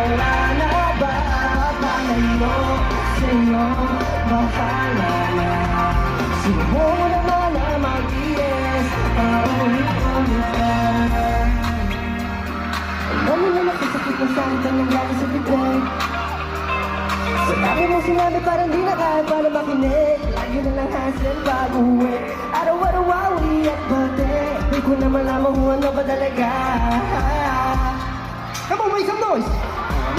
wala na ba papalayo sa'yo, bahala na. Sinubukan naman na mag-iis, paulit-ulit ka. Alam mo na nakasakit na saan ka nangyari sa bigay. Sa dami mo sinabi parang di na kaya para makinig. Lagi na lang hassle bago uwi, araw-araw awi at bate. Di ko na malaman kung ano ba talaga. Come on, make some noise!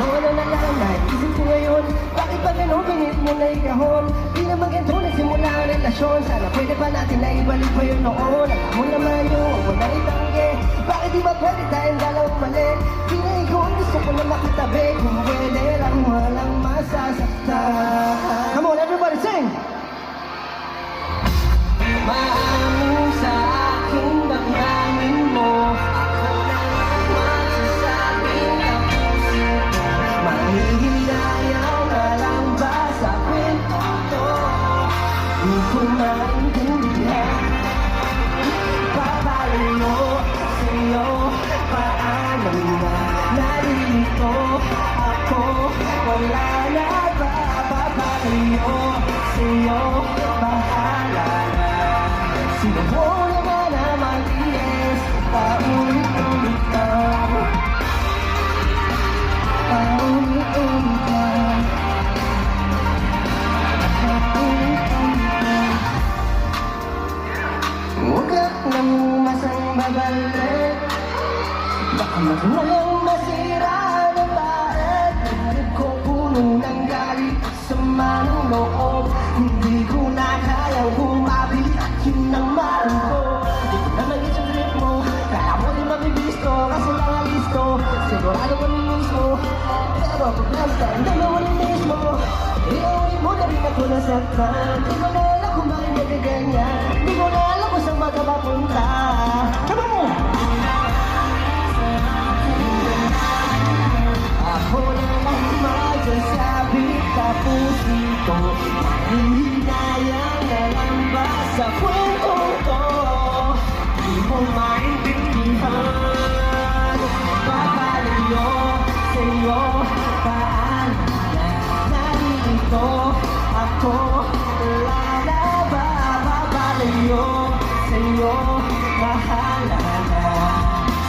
Ano na lang, naisip ko ngayon, bakit ba gano'n pinit mo na ikahon? Di naman ganito nagsimula ang relasyon, sana pwede pa natin na ibalik pa yun noon. Alam mo naman yung wala itangge, bakit di ba pwede tayong dalawang mali? Di na ikaw ang gusto ko na makatabi, kung pwede lang walang masasaktan. Come on, everybody sing! Maamin sa akin, damdamin mo. Mahihilayaw na lang ba sa kwento to? Di ko maintindihan. Papalayo sa'yo, paano na nalilito ako? Wala na ba papalayo sa'yo, bahala na. Sinubukan naman na mag-iis, paulit-ulit lang. Paulit-ulit lang. Paulit-ulit lang. Huwag ka nang masang babalik, baka magwalang masira ng baet. Narip ko puno ng galit sa manong loob. Hindi ko na kayang humabit at yun ang marang ko. Di ko na magit yung trip mo, kaya mo di mabibisto kasi lang ang listo. Sigurado ko mismo, pero pag nagtan, dalawa rin mismo. Iuwi mo na rin ako nasaktan. Di ko na alam kung bakit nagaganyan. Di ko na alam kung saan magkapapunta. Come on! Ako na lang magsasabi sa puso ko. Hihinayang na lang ba sa kwento to? Di mo maintindihan. Papalayo sa'yo, paano na nalilito ako? Wala na ba papalayo sa'yo, bahala na.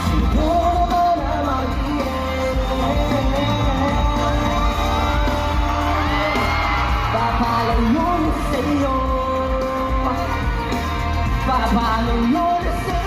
Siguro mo na mag-iis, papalayo sa'yo, papalayo sa'yo.